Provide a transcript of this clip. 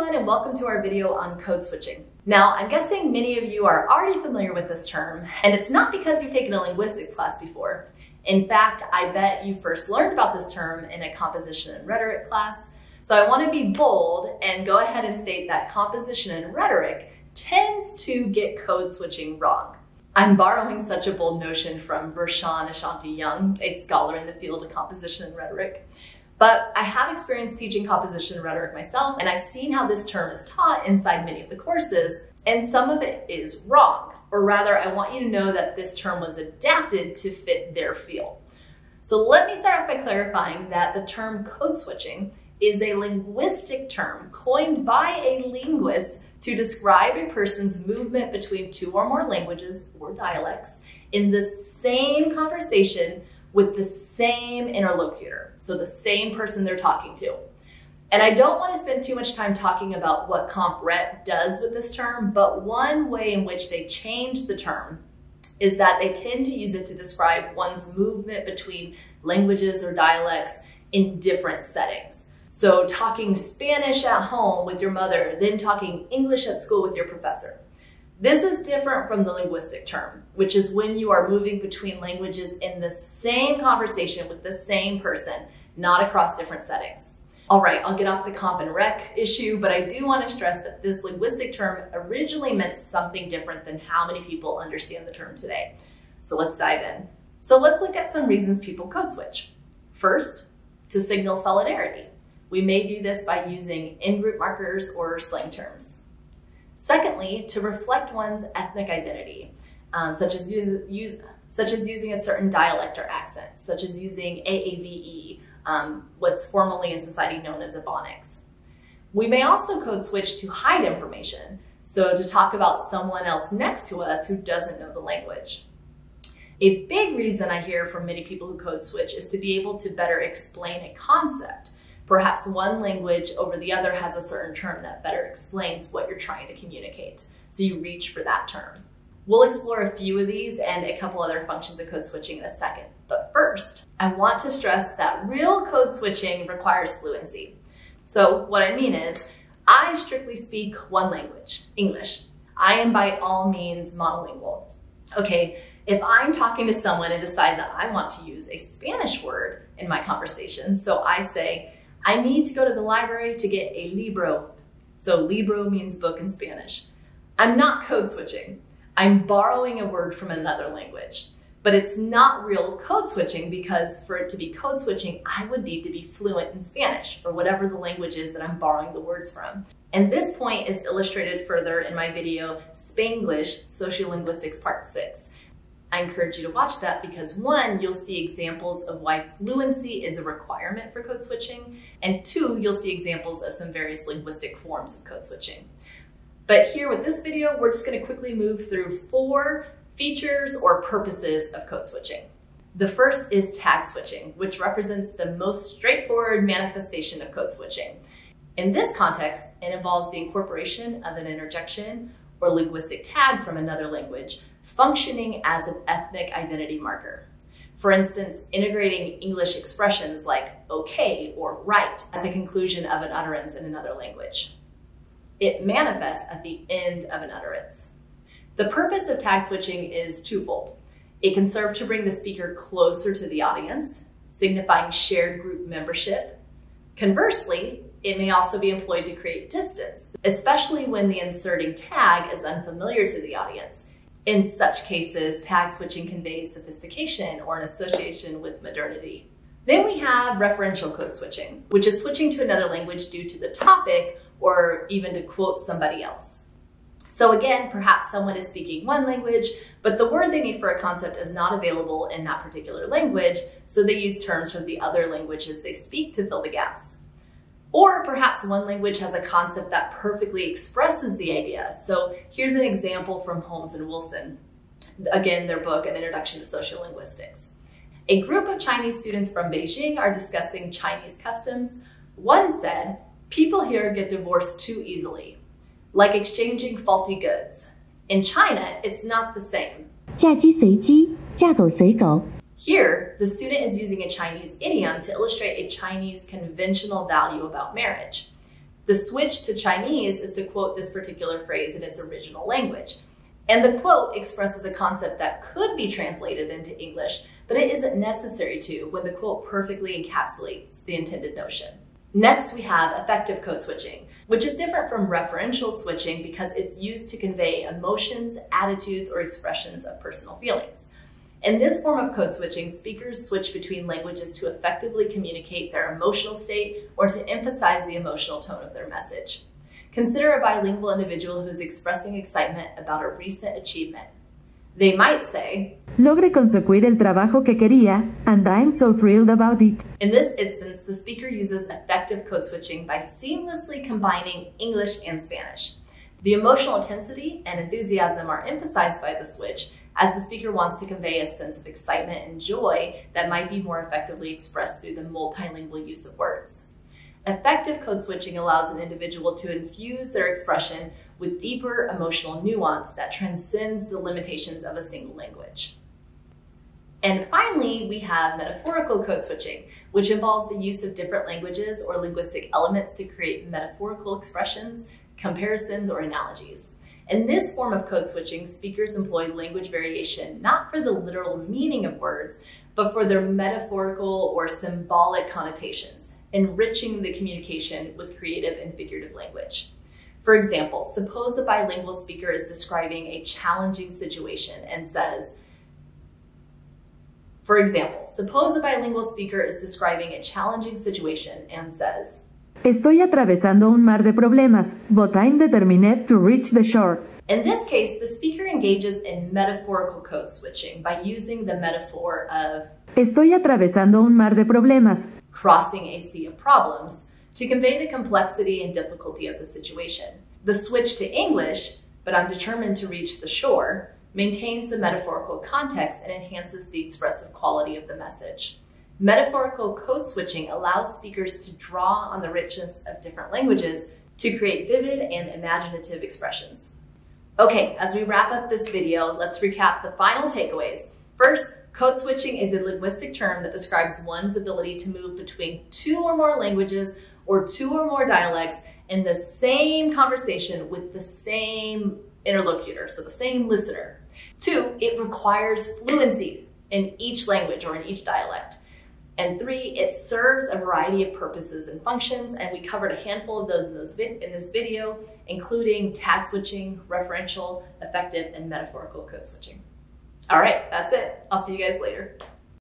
everyone, and welcome to our video on code switching. Now, I'm guessing many of you are already familiar with this term, and it's not because you've taken a linguistics class before. In fact, I bet you first learned about this term in a composition and rhetoric class. So I want to be bold and go ahead and state that composition and rhetoric tends to get code switching wrong. I'm borrowing such a bold notion from Vershawn Ashanti Young, a scholar in the field of composition and rhetoric. But I have experience teaching composition and rhetoric myself, and I've seen how this term is taught inside many of the courses, and some of it is wrong. Or rather, I want you to know that this term was adapted to fit their field. So let me start off by clarifying that the term code switching is a linguistic term coined by a linguist to describe a person's movement between two or more languages or dialects in the same conversation with the same interlocutor, so the same person they're talking to. And I don't want to spend too much time talking about what CompRet does with this term, but one way in which they change the term is that they tend to use it to describe one's movement between languages or dialects in different settings. So talking Spanish at home with your mother, then talking English at school with your professor. This is different from the linguistic term, which is when you are moving between languages in the same conversation with the same person, not across different settings. All right, I'll get off the comp and rec issue, but I do want to stress that this linguistic term originally meant something different than how many people understand the term today. So let's dive in. So let's look at some reasons people code switch. First, to signal solidarity. We may do this by using in-group markers or slang terms. Secondly, to reflect one's ethnic identity, such as using a certain dialect or accent, such as using AAVE, what's formally in society known as Ebonics. We may also code switch to hide information, so to talk about someone else next to us who doesn't know the language. A big reason I hear from many people who code switch is to be able to better explain a concept. Perhaps one language over the other has a certain term that better explains what you're trying to communicate, so you reach for that term. We'll explore a few of these and a couple other functions of code switching in a second. But first, I want to stress that real code switching requires fluency. So what I mean is, I strictly speak one language, English. I am by all means monolingual. Okay, if I'm talking to someone and decide that I want to use a Spanish word in my conversation, so I say, I need to go to the library to get a libro. So libro means book in Spanish. I'm not code switching. I'm borrowing a word from another language. But it's not real code switching because for it to be code switching, I would need to be fluent in Spanish or whatever the language is that I'm borrowing the words from. And this point is illustrated further in my video, Spanglish, Sociolinguistics Part 6. I encourage you to watch that because one, you'll see examples of why fluency is a requirement for code switching, and two, you'll see examples of some various linguistic forms of code switching. But here with this video, we're just going to quickly move through 4 features or purposes of code switching. The first is tag switching, which represents the most straightforward manifestation of code switching. In this context, it involves the incorporation of an interjection or linguistic tag from another language, functioning as an ethnic identity marker. For instance, integrating English expressions like okay or right at the conclusion of an utterance in another language. It manifests at the end of an utterance. The purpose of tag switching is twofold. It can serve to bring the speaker closer to the audience, signifying shared group membership. Conversely, it may also be employed to create distance, especially when the inserting tag is unfamiliar to the audience. In such cases, tag switching conveys sophistication or an association with modernity. Then we have referential code switching, which is switching to another language due to the topic or even to quote somebody else. So again, perhaps someone is speaking one language, but the word they need for a concept is not available in that particular language, so they use terms from the other languages they speak to fill the gaps. Or perhaps one language has a concept that perfectly expresses the idea. So here's an example from Holmes and Wilson. Again, their book, An Introduction to Sociolinguistics. A group of Chinese students from Beijing are discussing Chinese customs. One said, people here get divorced too easily, like exchanging faulty goods. In China, it's not the same. 嫁鸡随鸡，嫁狗随狗。 Here, the student is using a Chinese idiom to illustrate a Chinese conventional value about marriage. The The switch to Chinese is to quote this particular phrase in its original language. And the quote expresses a concept that could be translated into English, but it isn't necessary to when the quote perfectly encapsulates the intended notion. Next, we have affective code switching, which is different from referential switching because it's used to convey emotions, attitudes, or expressions of personal feelings. In this form of code switching, speakers switch between languages to effectively communicate their emotional state or to emphasize the emotional tone of their message. Consider a bilingual individual who's expressing excitement about a recent achievement. They might say, Logré conseguir el trabajo que quería, and I'm so thrilled about it. In this instance, the speaker uses effective code switching by seamlessly combining English and Spanish. The emotional intensity and enthusiasm are emphasized by the switch as the speaker wants to convey a sense of excitement and joy that might be more effectively expressed through the multilingual use of words. Effective code switching allows an individual to infuse their expression with deeper emotional nuance that transcends the limitations of a single language. And finally, we have metaphorical code switching, which involves the use of different languages or linguistic elements to create metaphorical expressions, comparisons, or analogies. In this form of code switching, speakers employ language variation not for the literal meaning of words, but for their metaphorical or symbolic connotations, enriching the communication with creative and figurative language. For example, suppose a bilingual speaker is describing a challenging situation and says, Estoy atravesando un mar de problemas, but I'm determined to reach the shore. In this case, the speaker engages in metaphorical code switching by using the metaphor of Estoy atravesando un mar de problemas, crossing a sea of problems to convey the complexity and difficulty of the situation. The switch to English, but I'm determined to reach the shore, maintains the metaphorical context and enhances the expressive quality of the message. Metaphorical code switching allows speakers to draw on the richness of different languages to create vivid and imaginative expressions. Okay, as we wrap up this video, let's recap the final takeaways. First, code switching is a linguistic term that describes one's ability to move between two or more languages or two or more dialects in the same conversation with the same interlocutor, so the same listener. Two, it requires fluency in each language or in each dialect. And three, it serves a variety of purposes and functions, and we covered a handful of those in this video, including tag switching, referential, effective, and metaphorical code switching. All right, that's it. I'll see you guys later.